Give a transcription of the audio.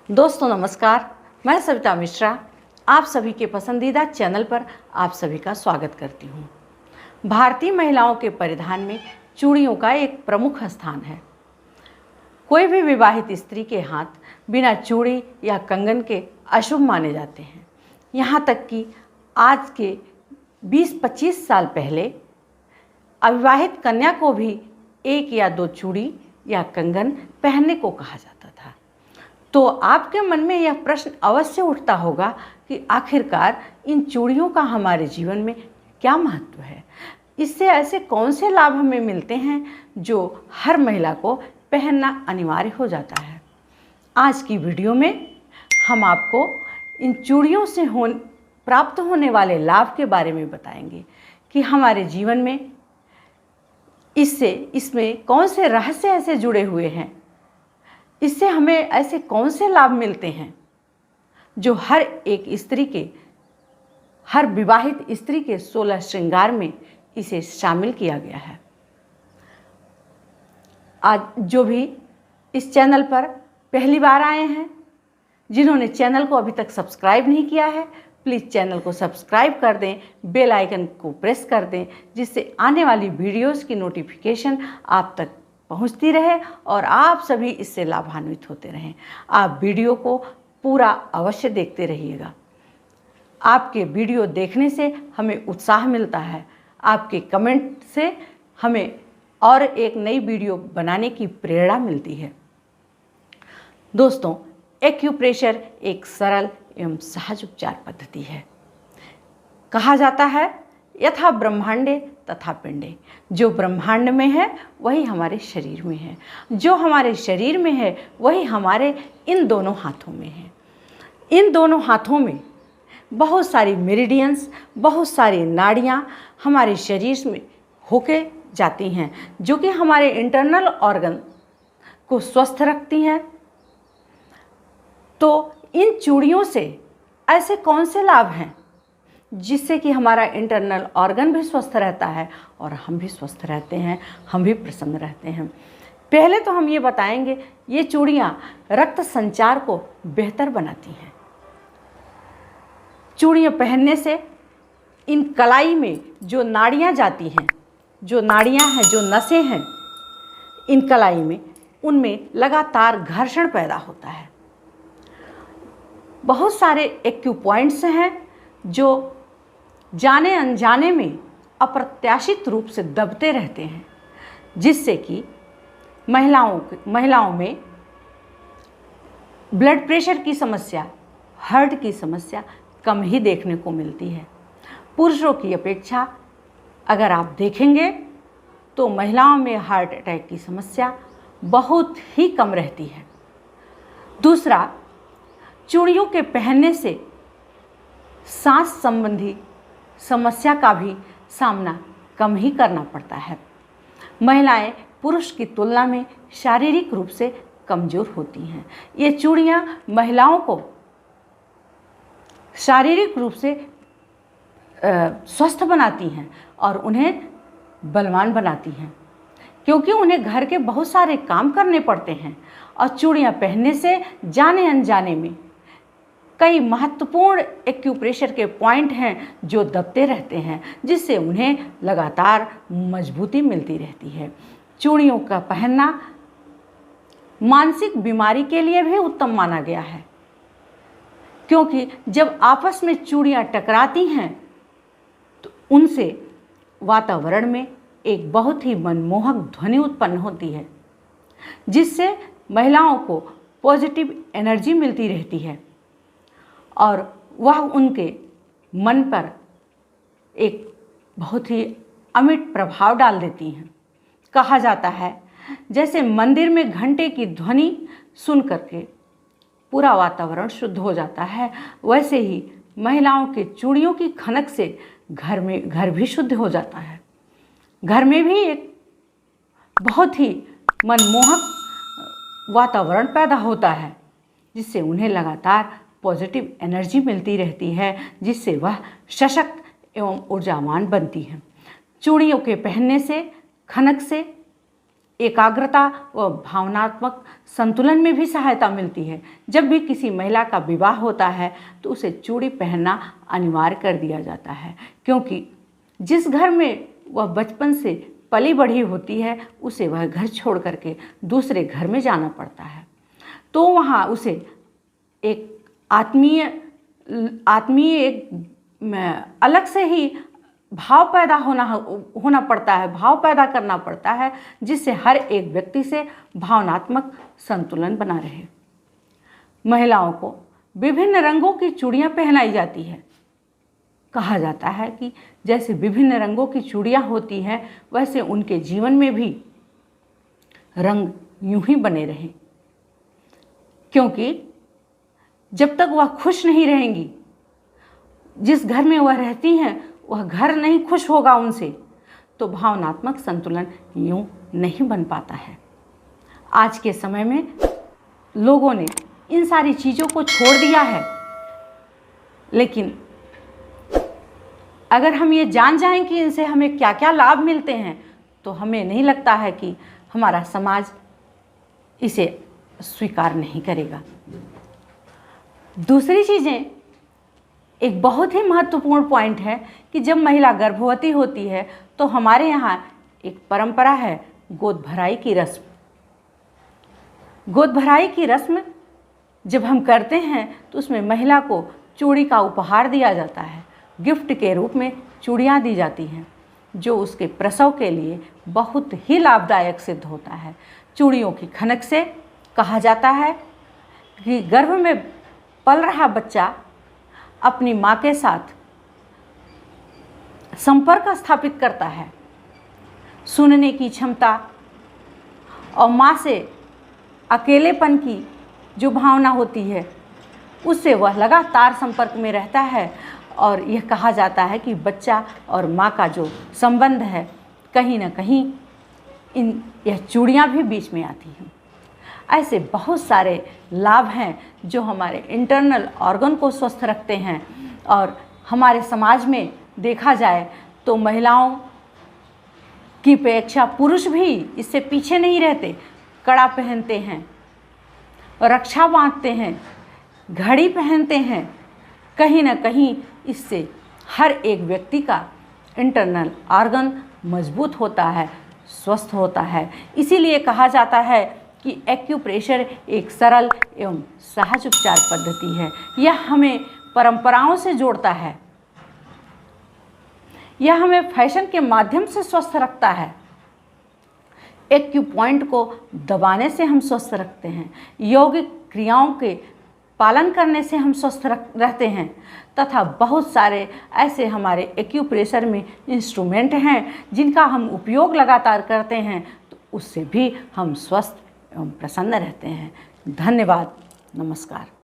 दोस्तों नमस्कार, मैं सविता मिश्रा आप सभी के पसंदीदा चैनल पर आप सभी का स्वागत करती हूँ। भारतीय महिलाओं के परिधान में चूड़ियों का एक प्रमुख स्थान है। कोई भी विवाहित स्त्री के हाथ बिना चूड़ी या कंगन के अशुभ माने जाते हैं। यहाँ तक कि आज के 20-25 साल पहले अविवाहित कन्या को भी 1 या 2 चूड़ी या कंगन पहनने को कहा जाता था। तो आपके मन में यह प्रश्न अवश्य उठता होगा कि आखिरकार इन चूड़ियों का हमारे जीवन में क्या महत्व है, इससे ऐसे कौन से लाभ हमें मिलते हैं जो हर महिला को पहनना अनिवार्य हो जाता है। आज की वीडियो में हम आपको इन चूड़ियों से प्राप्त होने वाले लाभ के बारे में बताएंगे कि हमारे जीवन में इसमें कौन से रहस्य ऐसे जुड़े हुए हैं, इससे हमें ऐसे कौन से लाभ मिलते हैं जो हर विवाहित स्त्री के 16 श्रृंगार में इसे शामिल किया गया है। आज जो भी इस चैनल पर पहली बार आए हैं, जिन्होंने चैनल को अभी तक सब्सक्राइब नहीं किया है, प्लीज़ चैनल को सब्सक्राइब कर दें, बेल आइकन को प्रेस कर दें, जिससे आने वाली वीडियोस की नोटिफिकेशन आप तक पहुंचती रहे और आप सभी इससे लाभान्वित होते रहें। आप वीडियो को पूरा अवश्य देखते रहिएगा। आपके वीडियो देखने से हमें उत्साह मिलता है, आपके कमेंट से हमें और एक नई वीडियो बनाने की प्रेरणा मिलती है। दोस्तों, एक्यूप्रेशर एक सरल एवं सहज उपचार पद्धति है। कहा जाता है यथा ब्रह्मांडे तथा पिंडे, जो ब्रह्मांड में है वही हमारे शरीर में है, जो हमारे शरीर में है वही हमारे इन दोनों हाथों में है। इन दोनों हाथों में बहुत सारी मेरिडियंस, बहुत सारी नाड़ियाँ हमारे शरीर में होके जाती हैं, जो कि हमारे इंटरनल ऑर्गन को स्वस्थ रखती हैं। तो इन चूड़ियों से ऐसे कौन से लाभ हैं जिससे कि हमारा इंटरनल ऑर्गन भी स्वस्थ रहता है और हम भी स्वस्थ रहते हैं, हम भी प्रसन्न रहते हैं। पहले तो हम ये बताएंगे, ये चूड़ियाँ रक्त संचार को बेहतर बनाती हैं। चूड़ियाँ पहनने से इन कलाई में जो नाड़ियाँ जाती हैं, जो नाड़ियाँ हैं, जो नसें हैं इन कलाई में, उनमें लगातार घर्षण पैदा होता है। बहुत सारे एक्यूपॉइंट्स हैं जो जाने अनजाने में अप्रत्याशित रूप से दबते रहते हैं, जिससे कि महिलाओं में ब्लड प्रेशर की समस्या, हार्ट की समस्या कम ही देखने को मिलती है। पुरुषों की अपेक्षा अगर आप देखेंगे तो महिलाओं में हार्ट अटैक की समस्या बहुत ही कम रहती है। दूसरा, चूड़ियों के पहनने से सांस संबंधी समस्या का भी सामना कम ही करना पड़ता है। महिलाएं पुरुष की तुलना में शारीरिक रूप से कमज़ोर होती हैं। ये चूड़ियाँ महिलाओं को शारीरिक रूप से स्वस्थ बनाती हैं और उन्हें बलवान बनाती हैं, क्योंकि उन्हें घर के बहुत सारे काम करने पड़ते हैं और चूड़ियाँ पहनने से जाने अनजाने में कई महत्वपूर्ण एक्यूप्रेशर के पॉइंट हैं जो दबते रहते हैं, जिससे उन्हें लगातार मजबूती मिलती रहती है। चूड़ियों का पहनना मानसिक बीमारी के लिए भी उत्तम माना गया है, क्योंकि जब आपस में चूड़ियाँ टकराती हैं तो उनसे वातावरण में एक बहुत ही मनमोहक ध्वनि उत्पन्न होती है, जिससे महिलाओं को पॉजिटिव एनर्जी मिलती रहती है और वह उनके मन पर एक बहुत ही अमिट प्रभाव डाल देती हैं। कहा जाता है जैसे मंदिर में घंटे की ध्वनि सुन करके पूरा वातावरण शुद्ध हो जाता है, वैसे ही महिलाओं के चूड़ियों की खनक से घर भी शुद्ध हो जाता है। घर में भी एक बहुत ही मनमोहक वातावरण पैदा होता है, जिससे उन्हें लगातार पॉजिटिव एनर्जी मिलती रहती है, जिससे वह सशक्त एवं ऊर्जावान बनती हैं। चूड़ियों के पहनने से, खनक से एकाग्रता व भावनात्मक संतुलन में भी सहायता मिलती है। जब भी किसी महिला का विवाह होता है तो उसे चूड़ी पहनना अनिवार्य कर दिया जाता है, क्योंकि जिस घर में वह बचपन से पली बढ़ी होती है उसे वह घर छोड़ करके दूसरे घर में जाना पड़ता है। तो वहाँ उसे एक आत्मीय एक अलग से ही भाव पैदा होना पड़ता है, भाव पैदा करना पड़ता है, जिससे हर एक व्यक्ति से भावनात्मक संतुलन बना रहे। महिलाओं को विभिन्न रंगों की चूड़ियाँ पहनाई जाती है। कहा जाता है कि जैसे विभिन्न रंगों की चूड़ियाँ होती हैं वैसे उनके जीवन में भी रंग यूं ही बने रहें, क्योंकि जब तक वह खुश नहीं रहेंगी, जिस घर में वह रहती हैं वह घर नहीं खुश होगा उनसे, तो भावनात्मक संतुलन यूं नहीं बन पाता है। आज के समय में लोगों ने इन सारी चीज़ों को छोड़ दिया है, लेकिन अगर हम ये जान जाएं कि इनसे हमें क्या क्या लाभ मिलते हैं तो हमें नहीं लगता है कि हमारा समाज इसे स्वीकार नहीं करेगा। दूसरी चीज़ें, एक बहुत ही महत्वपूर्ण पॉइंट है कि जब महिला गर्भवती होती है तो हमारे यहाँ एक परंपरा है गोद भराई की रस्म। गोद भराई की रस्म जब हम करते हैं तो उसमें महिला को चूड़ी का उपहार दिया जाता है, गिफ्ट के रूप में चूड़ियाँ दी जाती हैं, जो उसके प्रसव के लिए बहुत ही लाभदायक सिद्ध होता है। चूड़ियों की खनक से कहा जाता है कि गर्भ में पल रहा बच्चा अपनी माँ के साथ संपर्क स्थापित करता है। सुनने की क्षमता और माँ से अकेलेपन की जो भावना होती है उससे वह लगातार संपर्क में रहता है, और यह कहा जाता है कि बच्चा और माँ का जो संबंध है कहीं ना कहीं यह चूड़ियाँ भी बीच में आती हैं। ऐसे बहुत सारे लाभ हैं जो हमारे इंटरनल ऑर्गन को स्वस्थ रखते हैं, और हमारे समाज में देखा जाए तो महिलाओं की अपेक्षा पुरुष भी इससे पीछे नहीं रहते। कड़ा पहनते हैं, रक्षा बांधते हैं, घड़ी पहनते हैं। कहीं ना कहीं इससे हर एक व्यक्ति का इंटरनल ऑर्गन मजबूत होता है, स्वस्थ होता है। इसीलिए कहा जाता है कि एक्यूप्रेशर एक सरल एवं सहज उपचार पद्धति है। यह हमें परंपराओं से जोड़ता है, यह हमें फैशन के माध्यम से स्वस्थ रखता है। एक्यू पॉइंट को दबाने से हम स्वस्थ रखते हैं, यौगिक क्रियाओं के पालन करने से हम स्वस्थ रहते हैं, तथा बहुत सारे ऐसे हमारे एक्यूप्रेशर में इंस्ट्रूमेंट हैं जिनका हम उपयोग लगातार करते हैं, तो उससे भी हम स्वस्थ एवं प्रसन्न रहते हैं। धन्यवाद, नमस्कार।